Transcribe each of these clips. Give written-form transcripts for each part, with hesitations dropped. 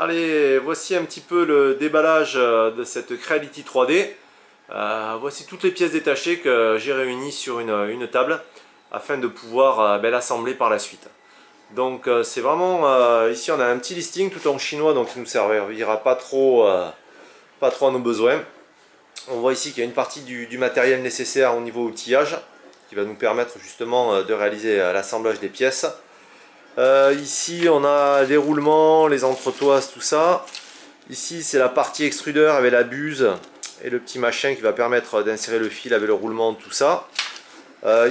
Allez, voici un petit peu le déballage de cette Creality 3D. Voici toutes les pièces détachées que j'ai réunies sur une table afin de pouvoir l'assembler par la suite. Donc c'est vraiment, ici on a un petit listing tout en chinois, donc il ne nous servira pas trop à nos besoins. On voit ici qu'il y a une partie du matériel nécessaire au niveau outillage qui va nous permettre justement de réaliser l'assemblage des pièces. Ici on a les roulements, les entretoises, tout ça. Ici c'est la partie extrudeur avec la buse et le petit machin qui va permettre d'insérer le fil avec le roulement, tout ça.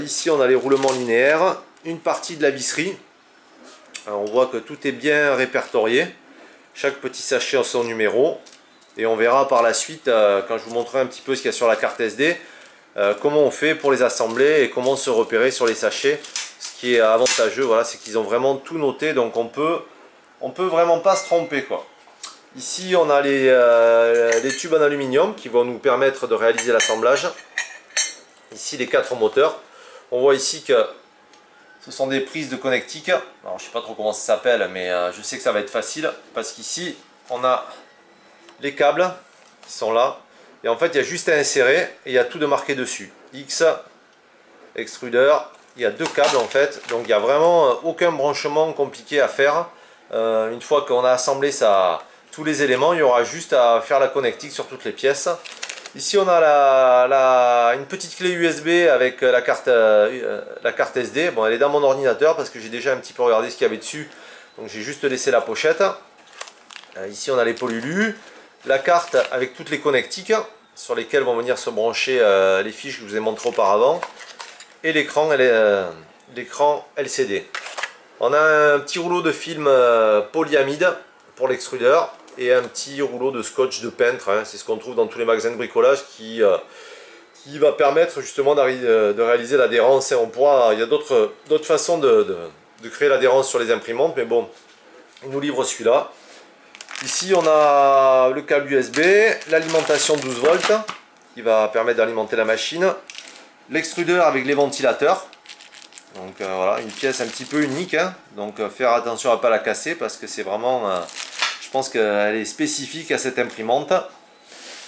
Ici on a les roulements linéaires, une partie de la visserie. Alors, on voit que tout est bien répertorié, chaque petit sachet a son numéro. Et on verra par la suite, quand je vous montrerai un petit peu ce qu'il y a sur la carte SD, comment on fait pour les assembler et comment se repérer sur les sachets. Ce qui est avantageux, voilà, c'est qu'ils ont vraiment tout noté, donc on peut vraiment pas se tromper, quoi. Ici on a les tubes en aluminium qui vont nous permettre de réaliser l'assemblage. Ici les 4 moteurs. On voit ici que ce sont des prises de connectique. Alors je sais pas trop comment ça s'appelle, mais je sais que ça va être facile parce qu'ici on a les câbles qui sont là. Et en fait il y a juste à insérer et il y a tout de marqué dessus. X, extrudeur. Il y a 2 câbles en fait, donc il n'y a vraiment aucun branchement compliqué à faire. Une fois qu'on a assemblé tous les éléments, il y aura juste à faire la connectique sur toutes les pièces. Ici on a une petite clé USB avec la carte SD. Bon, elle est dans mon ordinateur parce que j'ai déjà un petit peu regardé ce qu'il y avait dessus, donc j'ai juste laissé la pochette. Ici on a les polylus, la carte avec toutes les connectiques sur lesquelles vont venir se brancher les fiches que je vous ai montré auparavant, et l'écran LCD. On a un petit rouleau de film polyamide pour l'extrudeur et un petit rouleau de scotch de peintre, hein. C'est ce qu'on trouve dans tous les magasins de bricolage qui va permettre justement de réaliser l'adhérence. Il y a d'autres façons de créer l'adhérence sur les imprimantes, mais bon, il nous livre celui-là. Ici on a le câble USB, l'alimentation 12 volts qui va permettre d'alimenter la machine, l'extrudeur avec les ventilateurs. Donc voilà, une pièce un petit peu unique, hein. Donc faire attention à ne pas la casser parce que c'est vraiment, je pense qu'elle est spécifique à cette imprimante.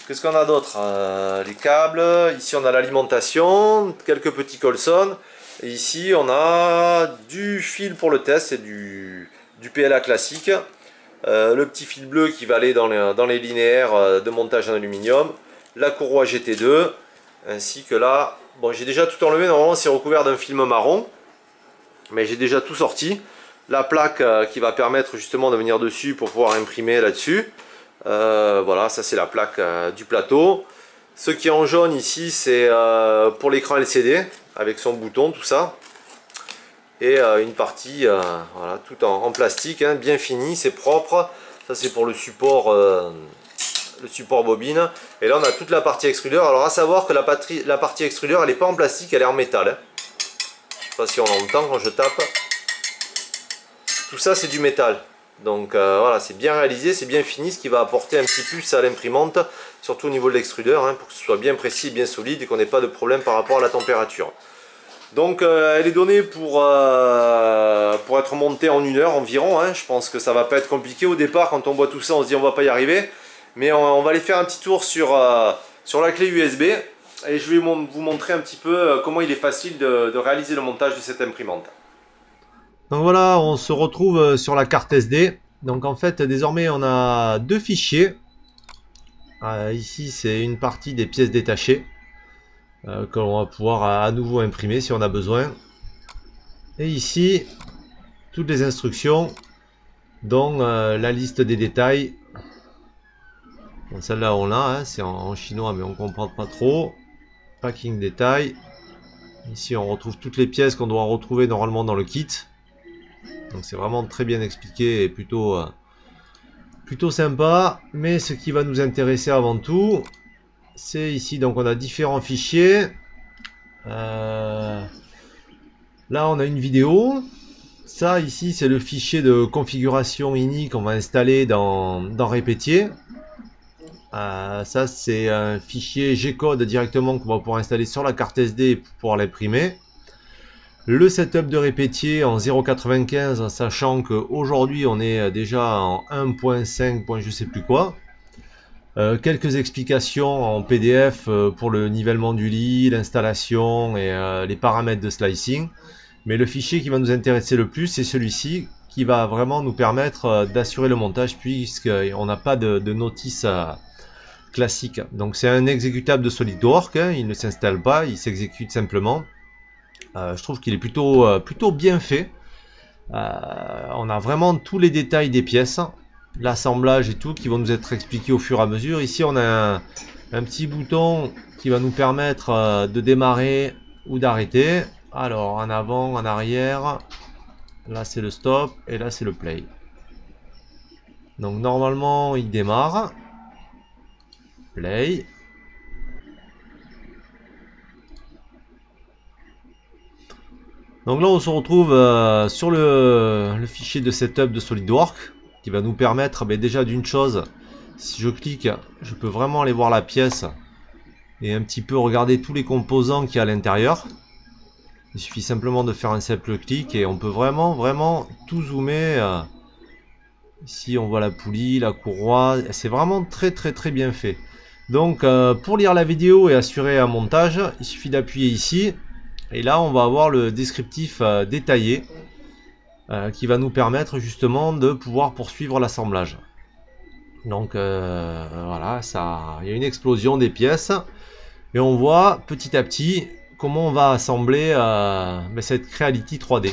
Qu'est-ce qu'on a d'autre? Les câbles, ici on a l'alimentation, quelques petits colsons, et ici on a du fil pour le test, c'est du PLA classique, le petit fil bleu qui va aller dans les linéaires de montage en aluminium, la courroie GT2, ainsi que là, bon, j'ai déjà tout enlevé, normalement c'est recouvert d'un film marron, mais j'ai déjà tout sorti. La plaque qui va permettre justement de venir dessus pour pouvoir imprimer là-dessus. Voilà, ça c'est la plaque du plateau. Ce qui est en jaune ici, c'est pour l'écran LCD, avec son bouton, tout ça. Et une partie, voilà, tout en plastique, hein, bien fini, c'est propre. Ça c'est pour le support bobine. Et là on a toute la partie extrudeur. Alors à savoir que la partie extrudeur elle n'est pas en plastique, elle est en métal, hein. Je sais pas si on l'entend quand je tape. Tout ça c'est du métal. Donc voilà, c'est bien réalisé, c'est bien fini, ce qui va apporter un petit plus à l'imprimante, surtout au niveau de l'extrudeur, hein, pour que ce soit bien précis, bien solide et qu'on n'ait pas de problème par rapport à la température. Donc elle est donnée pour être montée en 1 heure environ, hein. Je pense que ça va pas être compliqué. Au départ, quand on voit tout ça, on se dit on va pas y arriver. Mais on va aller faire un petit tour sur la clé USB et je vais vous montrer un petit peu comment il est facile de réaliser le montage de cette imprimante. Donc voilà, on se retrouve sur la carte SD. Donc en fait, désormais, on a 2 fichiers. Ici, c'est une partie des pièces détachées que l'on va pouvoir à nouveau imprimer si on a besoin. Et ici, toutes les instructions, dont la liste des détails. Bon, celle-là on l'a, hein, c'est en chinois mais on comprend pas trop. Packing détail. Ici on retrouve toutes les pièces qu'on doit retrouver normalement dans le kit. Donc c'est vraiment très bien expliqué et plutôt sympa. Mais ce qui va nous intéresser avant tout, c'est ici, donc on a différents fichiers. Là on a une vidéo. Ça ici c'est le fichier de configuration INI qu'on va installer dans Repetier. Ça c'est un fichier G-code directement qu'on va pouvoir installer sur la carte SD pour pouvoir l'imprimer. Le setup de répétier en 0,95, sachant qu'aujourd'hui on est déjà en 1.5. Je sais plus quoi. Quelques explications en PDF pour le nivellement du lit, l'installation et les paramètres de slicing. Mais le fichier qui va nous intéresser le plus, c'est celui-ci, qui va vraiment nous permettre d'assurer le montage, puisqu'on n'a pas de notice classique. Donc c'est un exécutable de SolidWorks, hein, il ne s'installe pas, il s'exécute simplement. Je trouve qu'il est plutôt bien fait. On a vraiment tous les détails des pièces, l'assemblage et tout, qui vont nous être expliqués au fur et à mesure. Ici on a un petit bouton qui va nous permettre de démarrer ou d'arrêter. Alors en avant, en arrière, là c'est le stop et là c'est le play. Donc normalement il démarre, play. Donc là on se retrouve sur le fichier de setup de SolidWorks, qui va nous permettre déjà d'une chose. Si je clique, je peux vraiment aller voir la pièce et un petit peu regarder tous les composants qu'il y a à l'intérieur. Il suffit simplement de faire un simple clic et on peut vraiment tout zoomer. Ici on voit la poulie, la courroie, c'est vraiment très bien fait. Donc pour lire la vidéo et assurer un montage, il suffit d'appuyer ici. Et là on va avoir le descriptif détaillé qui va nous permettre justement de pouvoir poursuivre l'assemblage. Donc voilà, il y a une explosion des pièces et on voit petit à petit comment on va assembler cette Creality 3D.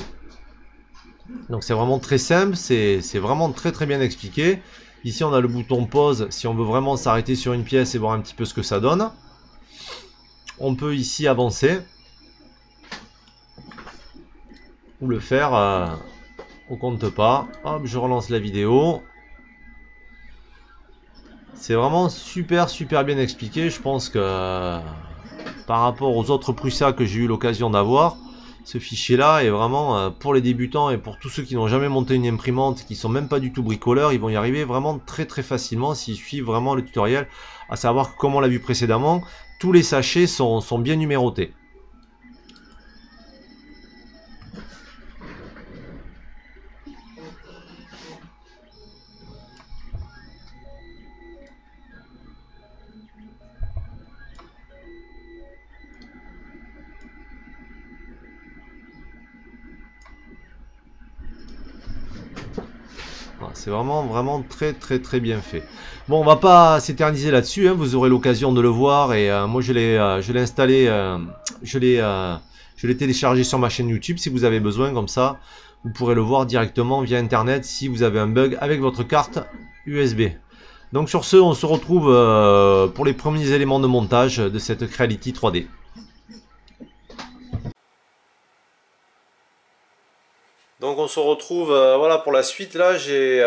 Donc c'est vraiment très simple, c'est vraiment très bien expliqué. Ici on a le bouton pause si on veut vraiment s'arrêter sur une pièce et voir un petit peu ce que ça donne. On peut ici avancer ou le faire au compte pas. Hop, je relance la vidéo. C'est vraiment super bien expliqué. Je pense que par rapport aux autres Prusa que j'ai eu l'occasion d'avoir, ce fichier là est vraiment pour les débutants et pour tous ceux qui n'ont jamais monté une imprimante, qui sont même pas du tout bricoleurs, ils vont y arriver vraiment très facilement s'ils suivent vraiment le tutoriel. À savoir que, comme on l'a vu précédemment, tous les sachets sont bien numérotés. C'est vraiment très bien fait. Bon, on va pas s'éterniser là-dessus, hein, vous aurez l'occasion de le voir et moi je l'ai installé, je l'ai téléchargé sur ma chaîne YouTube si vous avez besoin, comme ça vous pourrez le voir directement via internet si vous avez un bug avec votre carte USB. Donc sur ce, on se retrouve pour les premiers éléments de montage de cette Creality 3D. Donc on se retrouve voilà pour la suite. Là j'ai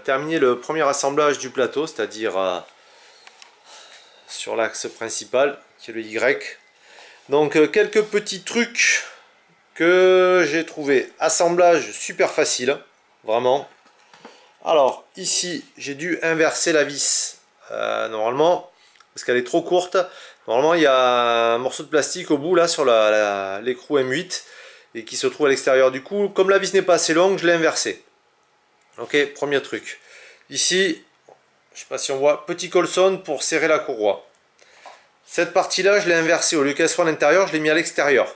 terminé le premier assemblage du plateau, c'est-à-dire sur l'axe principal qui est le Y. Donc quelques petits trucs que j'ai trouvé. Assemblage super facile, vraiment. Alors ici j'ai dû inverser la vis normalement parce qu'elle est trop courte. Normalement il y a un morceau de plastique au bout là sur l'écrou M8 et qui se trouve à l'extérieur. Du coup, comme la vis n'est pas assez longue, je l'ai inversée. Ok, premier truc. Ici, je ne sais pas si on voit, petit colson pour serrer la courroie. Cette partie-là, je l'ai inversée. Au lieu qu'elle soit à l'intérieur, je l'ai mis à l'extérieur.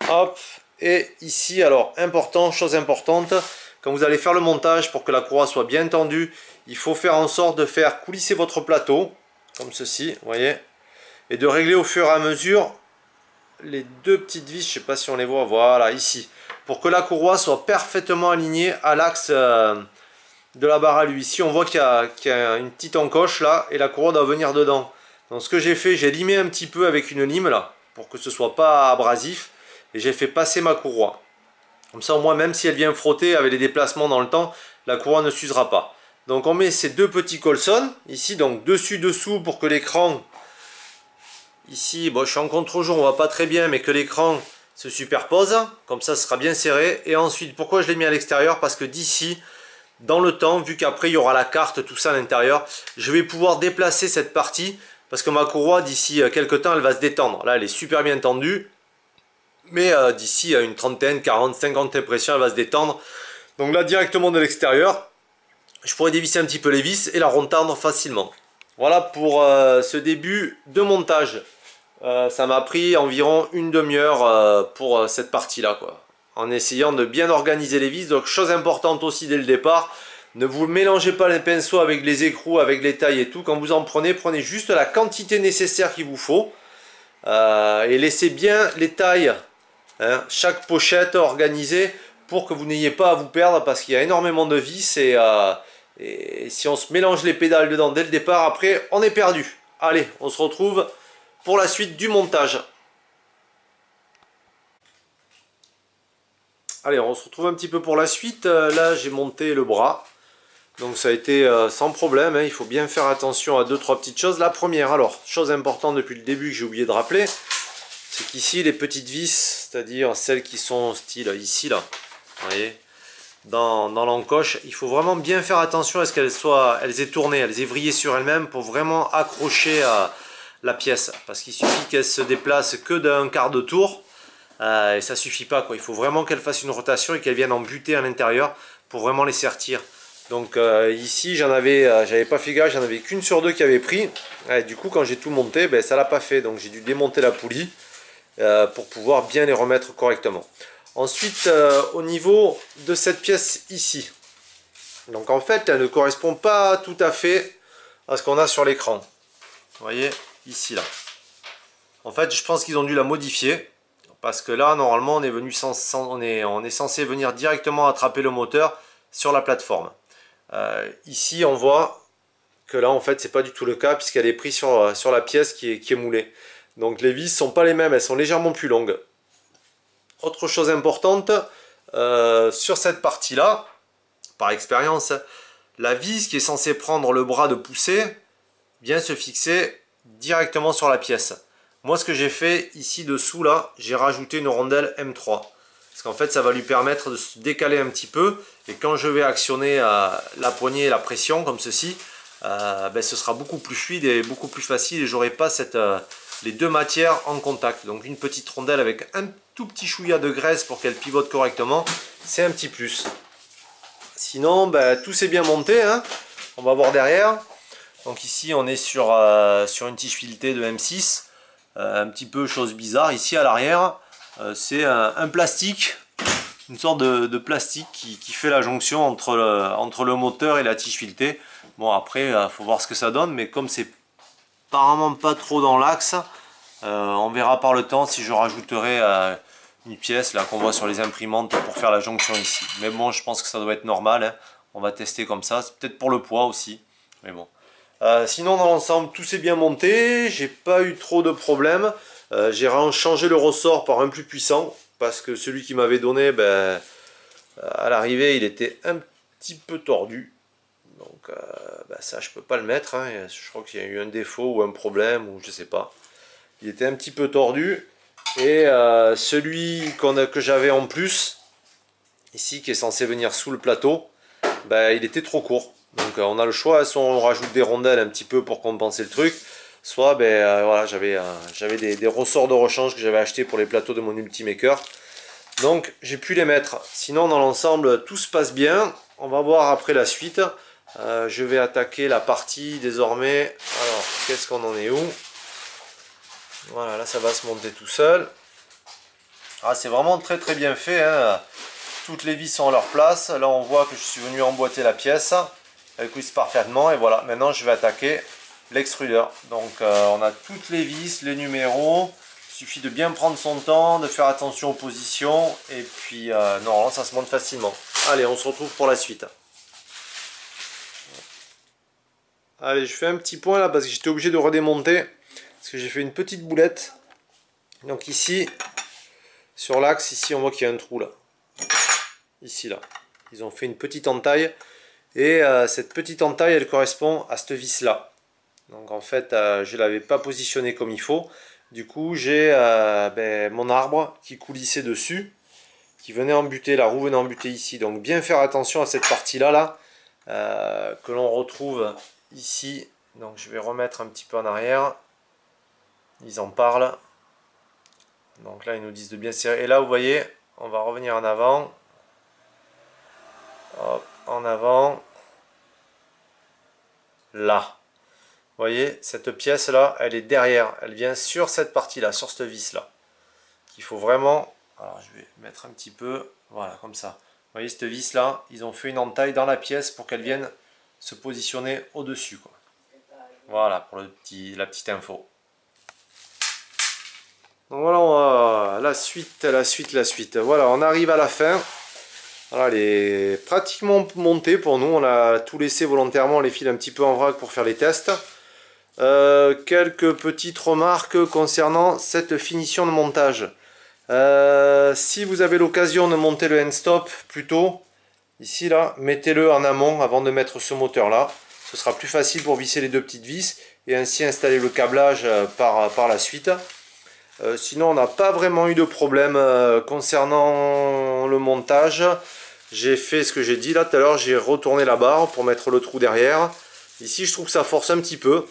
Hop, et ici, alors, important, chose importante, quand vous allez faire le montage pour que la courroie soit bien tendue, il faut faire en sorte de faire coulisser votre plateau, comme ceci, vous voyez, et de régler au fur et à mesure les deux petites vis, je ne sais pas si on les voit, voilà, ici, pour que la courroie soit parfaitement alignée à l'axe de la barre à lui. Ici, on voit qu'il y a une petite encoche là, et la courroie doit venir dedans. Donc ce que j'ai fait, j'ai limé un petit peu avec une lime là, pour que ce soit pas abrasif, et j'ai fait passer ma courroie. Comme ça, au moins, même si elle vient frotter avec les déplacements dans le temps, la courroie ne s'usera pas. Donc on met ces deux petits colsons, ici, donc dessus-dessous, pour que l'écran... Ici, bon, je suis en contre-jour, on voit pas très bien, mais que l'écran se superpose. Comme ça, ce sera bien serré. Et ensuite, pourquoi je l'ai mis à l'extérieur? Parce que d'ici, dans le temps, vu qu'après, il y aura la carte, tout ça à l'intérieur, je vais pouvoir déplacer cette partie. Parce que ma courroie, d'ici quelques temps, elle va se détendre. Là, elle est super bien tendue. Mais d'ici à une trentaine, 40, 50 impressions, elle va se détendre. Donc là, directement de l'extérieur, je pourrais dévisser un petit peu les vis et la retendre facilement. Voilà pour ce début de montage. Ça m'a pris environ une demi-heure pour cette partie-là, quoi. En essayant de bien organiser les vis. Donc, chose importante aussi dès le départ, ne vous mélangez pas les pinceaux avec les écrous, avec les tailles et tout. Quand vous en prenez, prenez juste la quantité nécessaire qu'il vous faut. Et laissez bien les tailles, hein, chaque pochette organisée pour que vous n'ayez pas à vous perdre parce qu'il y a énormément de vis et si on se mélange les pédales dedans dès le départ, après on est perdu. Allez, on se retrouve pour la suite du montage. Allez, on se retrouve un petit peu pour la suite. Là, j'ai monté le bras. Donc ça a été sans problème, hein. Il faut bien faire attention à 2-3 petites choses. La première, alors, chose importante depuis le début que j'ai oublié de rappeler, c'est qu'ici, les petites vis, c'est-à-dire celles qui sont style ici, là, vous voyez, dans l'encoche, il faut vraiment bien faire attention à ce qu'elles aient tourné, elles aient vrillé sur elles-mêmes pour vraiment accrocher la pièce. Parce qu'il suffit qu'elles se déplacent que d'un quart de tour, et ça suffit pas, quoi. Il faut vraiment qu'elles fassent une rotation et qu'elles viennent en butée à l'intérieur pour vraiment les sertir. Donc ici, j'avais pas fait gaffe, j'en avais qu'une sur deux qui avait pris. Et du coup, quand j'ai tout monté, ben, ça l'a pas fait. Donc j'ai dû démonter la poulie pour pouvoir bien les remettre correctement. Ensuite, au niveau de cette pièce ici. Donc en fait, elle ne correspond pas tout à fait à ce qu'on a sur l'écran. Vous voyez, ici, là. En fait, je pense qu'ils ont dû la modifier. Parce que là, normalement, on est censé venir directement attraper le moteur sur la plateforme. Ici, on voit que là, en fait, c'est pas du tout le cas puisqu'elle est prise sur la pièce qui est moulée. Donc les vis sont pas les mêmes, elles sont légèrement plus longues. Autre chose importante, sur cette partie-là, par expérience, la vis qui est censée prendre le bras de poussée vient se fixer directement sur la pièce. Moi, ce que j'ai fait ici dessous, là, j'ai rajouté une rondelle M3. Parce qu'en fait, ça va lui permettre de se décaler un petit peu. Et quand je vais actionner la poignée et la pression, comme ceci, ben, ce sera beaucoup plus fluide et beaucoup plus facile. Et j'aurai pas les deux matières en contact. Donc une petite rondelle avec un tout petit chouïa de graisse pour qu'elle pivote correctement, c'est un petit plus. Sinon, ben, tout s'est bien monté, hein. On va voir derrière. Donc ici, on est sur une tige filetée de M6. Un petit peu chose bizarre. Ici à l'arrière, c'est un plastique, une sorte de plastique qui fait la jonction entre le moteur et la tige filetée. Bon, après, il faut voir ce que ça donne, mais comme c'est apparemment pas trop dans l'axe, on verra par le temps si je rajouterai une pièce là qu'on voit sur les imprimantes pour faire la jonction ici. Mais bon, je pense que ça doit être normal, hein. On va tester comme ça, c'est peut-être pour le poids aussi, mais bon. Sinon dans l'ensemble tout s'est bien monté, j'ai pas eu trop de problèmes. J'ai changé le ressort par un plus puissant parce que celui qui m'avait donné, ben, à l'arrivée il était un petit peu tordu. Donc ben, ça je peux pas le mettre, hein. Je crois qu'il y a eu un défaut ou un problème ou je sais pas. Il était un petit peu tordu et celui que j'avais en plus ici qui est censé venir sous le plateau, ben, il était trop court. Donc on a le choix, soit on rajoute des rondelles un petit peu pour compenser le truc, soit ben, voilà, j'avais des ressorts de rechange que j'avais acheté pour les plateaux de mon Ultimaker. Donc j'ai pu les mettre. Sinon dans l'ensemble tout se passe bien. On va voir après la suite. Je vais attaquer la partie désormais. Alors qu'est-ce qu'on en est où? Voilà, là ça va se monter tout seul. Ah, c'est vraiment très très bien fait, hein. Toutes les vis sont à leur place. Là on voit que je suis venu emboîter la pièce. Elle cuise parfaitement et voilà, maintenant je vais attaquer l'extrudeur. Donc on a toutes les vis, les numéros. Il suffit de bien prendre son temps, de faire attention aux positions et puis non, ça se monte facilement. Allez, on se retrouve pour la suite. Allez, je fais un petit point là parce que j'étais obligé de redémonter parce que j'ai fait une petite boulette. Donc ici, sur l'axe, ici on voit qu'il y a un trou là. Ici là. Ils ont fait une petite entaille. Et cette petite entaille, elle correspond à cette vis là. Donc en fait, je ne l'avais pas positionné comme il faut. Du coup, j'ai ben, mon arbre qui coulissait dessus, qui venait embuter, la roue venait embuter ici. Donc bien faire attention à cette partie là, que l'on retrouve ici. Donc je vais remettre un petit peu en arrière. Ils en parlent. Donc là, ils nous disent de bien serrer. Et là, vous voyez, on va revenir en avant. Hop, en avant. Là. Vous voyez, cette pièce-là, elle est derrière. Elle vient sur cette partie-là, sur cette vis-là. Il faut vraiment... Alors, je vais mettre un petit peu... Voilà, comme ça. Vous voyez, cette vis-là, ils ont fait une entaille dans la pièce pour qu'elle vienne se positionner au-dessus. Voilà, pour la petite info. Donc voilà, on va... la suite. Voilà, on arrive à la fin. Voilà, elle est pratiquement montée pour nous. On a tout laissé volontairement, on les file un petit peu en vrac pour faire les tests. Quelques petites remarques concernant cette finition de montage. Si vous avez l'occasion de monter le end-stop plus tôt, ici là, mettez-le en amont avant de mettre ce moteur là. Ce sera plus facile pour visser les deux petites vis et ainsi installer le câblage par la suite. Sinon on n'a pas vraiment eu de problème concernant le montage. J'ai fait ce que j'ai dit là tout à l'heure, j'ai retourné la barre pour mettre le trou derrière. Ici je trouve que ça force un petit peu.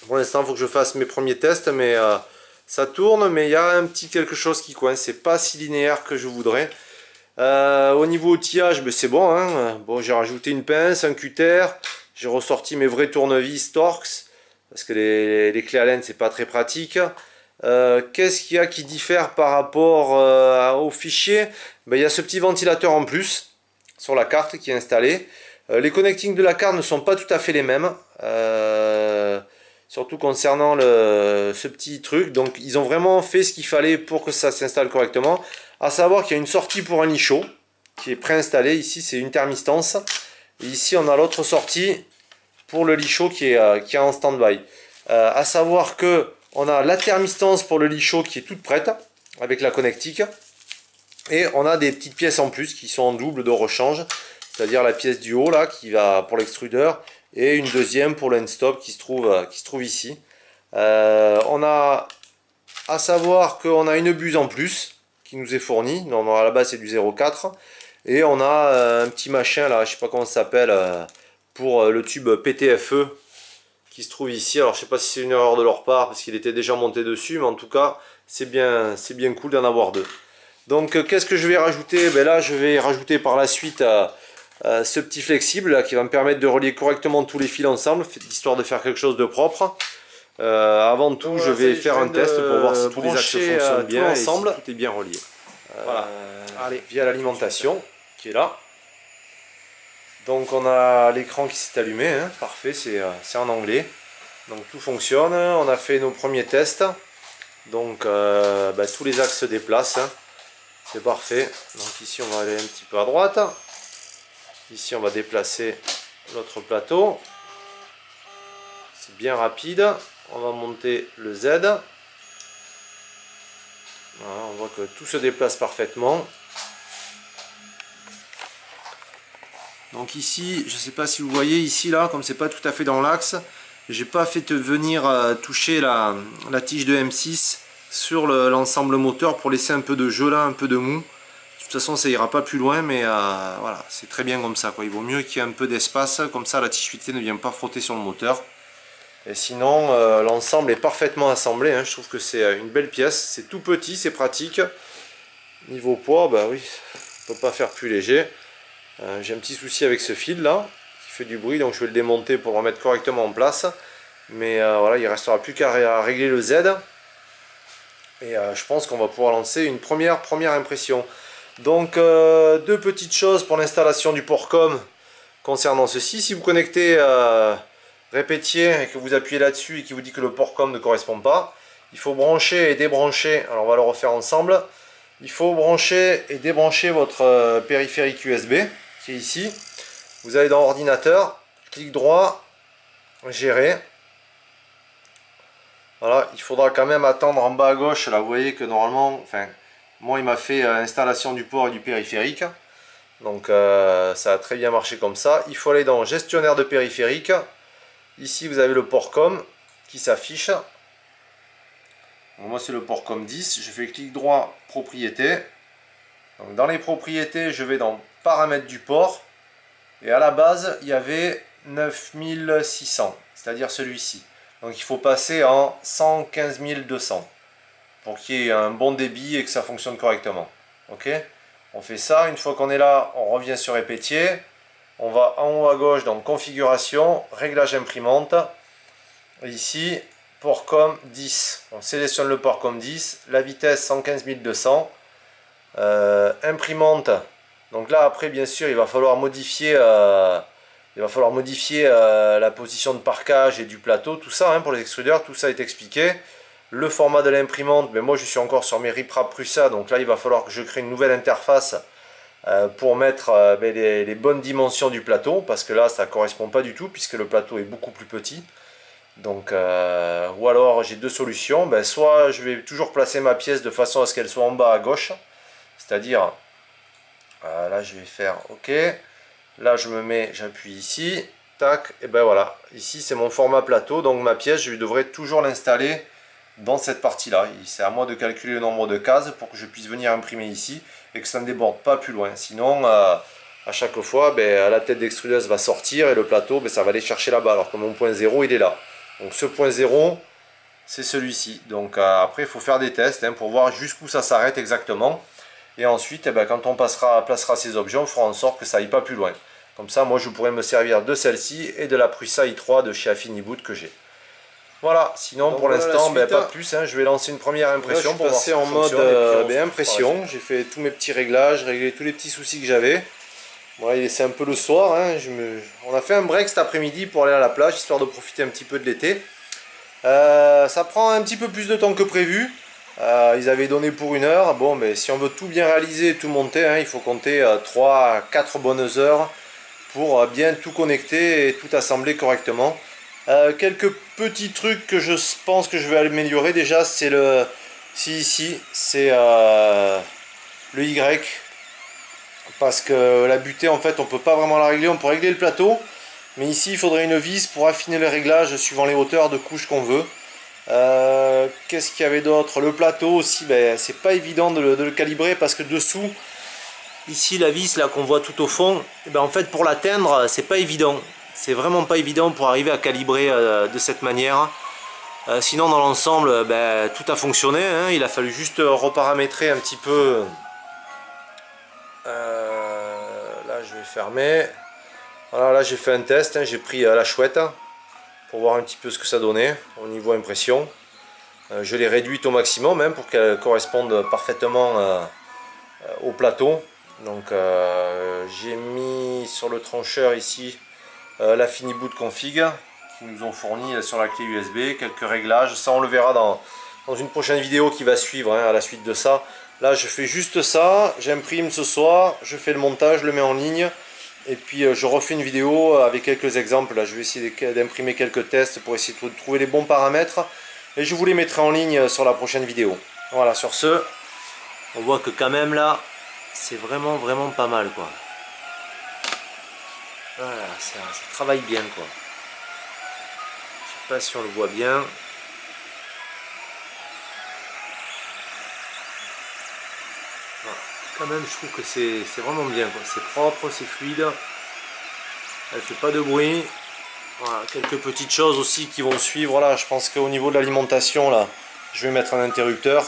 Pour l'instant il faut que je fasse mes premiers tests, mais ça tourne, mais il y a un petit quelque chose qui coince. C'est pas si linéaire que je voudrais. Au niveau outillage, ben c'est bon, hein. Bon, j'ai rajouté une pince, un cutter, j'ai ressorti mes vrais tournevis Torx, parce que les clés Allen c'est pas très pratique. Qu'est-ce qu'il y a qui diffère par rapport au fichier? Ben, il y a ce petit ventilateur en plus sur la carte qui est installé. Les connectings de la carte ne sont pas tout à fait les mêmes. Surtout concernant ce petit truc. Donc ils ont vraiment fait ce qu'il fallait pour que ça s'installe correctement. À savoir qu'il y a une sortie pour un lit chaud qui est préinstallée. Ici c'est une thermistance. Et ici on a l'autre sortie pour le lit chaud qui est en stand-by. À savoir que on a la thermistance pour le lit chaud qui est toute prête avec la connectique. Et on a des petites pièces en plus qui sont en double de rechange. C'est-à-dire la pièce du haut là qui va pour l'extrudeur. Et une deuxième pour le end-stop qui se trouve ici. On a à savoir qu'on a une buse en plus qui nous est fournie. Non, à la base c'est du 0,4. Et on a un petit machin là, je sais pas comment ça s'appelle, pour le tube PTFE qui se trouve ici. Alors je sais pas si c'est une erreur de leur part parce qu'il était déjà monté dessus, mais en tout cas c'est bien cool d'en avoir deux. Donc qu'est-ce que je vais rajouter? Ben là je vais rajouter par la suite ce petit flexible là, qui va me permettre de relier correctement tous les fils ensemble, histoire de faire quelque chose de propre. Avant tout, je vais faire un test pour voir si tous les axes fonctionnent bien ensemble, et si tout est bien relié. Voilà. Allez, via l'alimentation qui est là. Donc on a l'écran qui s'est allumé, hein. Parfait, c'est en anglais. Donc tout fonctionne, on a fait nos premiers tests. Donc tous les axes se déplacent, hein. C'est parfait. Donc ici on va aller un petit peu à droite. Ici on va déplacer notre plateau. C'est bien rapide. On va monter le Z. Voilà, on voit que tout se déplace parfaitement. Donc ici, je ne sais pas si vous voyez ici là, comme c'est pas tout à fait dans l'axe, j'ai pas fait venir toucher la tige de M6 sur l'ensemble moteur pour laisser un peu de jeu là, un peu de mou. De toute façon ça ira pas plus loin, mais voilà, c'est très bien comme ça quoi. Il vaut mieux qu'il y ait un peu d'espace, comme ça la tige filetée ne vient pas frotter sur le moteur. Et sinon l'ensemble est parfaitement assemblé, hein. Je trouve que c'est une belle pièce, c'est tout petit, c'est pratique. Niveau poids, bah oui, on peut pas faire plus léger. J'ai un petit souci avec ce fil là, qui fait du bruit, donc je vais le démonter pour le remettre correctement en place. Mais voilà, il ne restera plus qu'à régler le Z. Et je pense qu'on va pouvoir lancer une première impression. Donc deux petites choses pour l'installation du port com concernant ceci. Si vous connectez répétier et que vous appuyez là-dessus et qu'il vous dit que le port com ne correspond pas, il faut brancher et débrancher. Alors on va le refaire ensemble. Il faut brancher et débrancher votre périphérique USB qui est ici. Vous allez dans ordinateur, clic droit, gérer. Voilà, il faudra quand même attendre en bas à gauche. Là, vous voyez que normalement, enfin, moi il m'a fait installation du port et du périphérique. Donc ça a très bien marché comme ça. Il faut aller dans gestionnaire de périphérique. Ici vous avez le port com qui s'affiche. Moi c'est le port com 10. Je fais clic droit, propriétés. Donc, dans les propriétés, je vais dans paramètres du port. Et à la base, il y avait 9600, c'est-à-dire celui-ci. Donc il faut passer en 115 200. pour qu'il y ait un bon débit et que ça fonctionne correctement. Ok, on fait ça. Une fois qu'on est là, on revient sur Épétier. On va en haut à gauche dans configuration, réglage imprimante. Ici, port com 10. On sélectionne le port com 10. La vitesse 115 200. Imprimante. Donc là après bien sûr il va falloir modifier la position de parquage et du plateau, tout ça pour les extrudeurs, tout ça est expliqué. Le format de l'imprimante, mais moi je suis encore sur mes Riprap Prusa, donc là il va falloir que je crée une nouvelle interface pour mettre les bonnes dimensions du plateau, parce que là ça ne correspond pas du tout puisque le plateau est beaucoup plus petit. Donc ou alors j'ai deux solutions, soit je vais toujours placer ma pièce de façon à ce qu'elle soit en bas à gauche, c'est-à-dire là je vais faire OK, là je me mets, j'appuie ici, tac, et ben voilà, ici c'est mon format plateau, donc ma pièce je devrais toujours l'installer dans cette partie là. C'est à moi de calculer le nombre de cases pour que je puisse venir imprimer ici et que ça ne déborde pas plus loin, sinon à chaque fois la tête d'extrudeuse va sortir et le plateau ça va aller chercher là-bas, alors que mon point 0 il est là. Donc ce point 0 c'est celui-ci, donc après il faut faire des tests pour voir jusqu'où ça s'arrête exactement. Et ensuite, quand on placera ces objets, on fera en sorte que ça aille pas plus loin. Comme ça, moi, je pourrais me servir de celle-ci et de la Prusa i3 de chez Affiniboot que j'ai. Voilà, sinon donc, pour l'instant, pas de plus. Je vais lancer une première impression. Là, pour passer en mode impression. J'ai fait tous mes petits réglages, réglé tous les petits soucis que j'avais. Bon, c'est un peu le soir. On a fait un break cet après-midi pour aller à la plage, histoire de profiter un petit peu de l'été. Ça prend un petit peu plus de temps que prévu. Ils avaient donné pour 1 heure. Bon, mais si on veut tout bien réaliser et tout monter, il faut compter 3 à 4 bonnes heures pour bien tout connecter et tout assembler correctement. Quelques petits trucs que je pense que je vais améliorer. Déjà, c'est le c'est le Y, parce que la butée en fait on peut pas vraiment la régler. On peut régler le plateau, mais ici il faudrait une vis pour affiner le réglage suivant les hauteurs de couche qu'on veut. Qu'est-ce qu'il y avait d'autre? Le plateau aussi, c'est pas évident de le calibrer, parce que dessous, ici la vis là qu'on voit tout au fond, en fait pour l'atteindre c'est pas évident, c'est vraiment pas évident pour arriver à calibrer de cette manière. Sinon dans l'ensemble tout a fonctionné, il a fallu juste reparamétrer un petit peu. Là je vais fermer. Voilà, là j'ai fait un test, j'ai pris la chouette pour voir un petit peu ce que ça donnait au niveau impression. Je l'ai réduite au maximum pour qu'elle corresponde parfaitement au plateau. Donc j'ai mis sur le trancheur ici l'Affiniboot config qui nous ont fourni sur la clé USB, quelques réglages. Ça on le verra dans une prochaine vidéo qui va suivre à la suite de ça. Là je fais juste ça, j'imprime ce soir, je fais le montage, je le mets en ligne. Et puis je refais une vidéo avec quelques exemples. Là je vais essayer d'imprimer quelques tests pour essayer de trouver les bons paramètres. Et je vous les mettrai en ligne sur la prochaine vidéo. Voilà, sur ce, on voit que quand même là, c'est vraiment pas mal quoi. Voilà, ça travaille bien quoi. Je sais pas si on le voit bien. Voilà. Quand même je trouve que c'est vraiment bien quoi. C'est propre, c'est fluide. Elle fait pas de bruit. Voilà, quelques petites choses aussi qui vont suivre. Là, je pense qu'au niveau de l'alimentation, là, je vais mettre un interrupteur,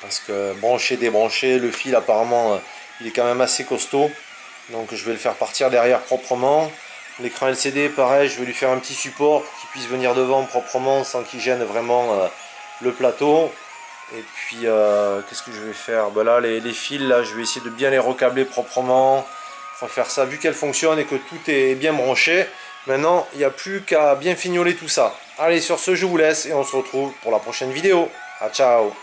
parce que brancher, débrancher, le fil apparemment il est quand même assez costaud, donc je vais le faire partir derrière proprement. L'écran LCD pareil, je vais lui faire un petit support pour qu'il puisse venir devant proprement sans qu'il gêne vraiment le plateau. Et puis qu'est-ce que je vais faire? Là les fils là, je vais essayer de bien les recabler proprement, refaire ça. Vu qu'elle fonctionne et que tout est bien branché, maintenant il n'y a plus qu'à bien fignoler tout ça. Allez, sur ce je vous laisse et on se retrouve pour la prochaine vidéo. Ciao.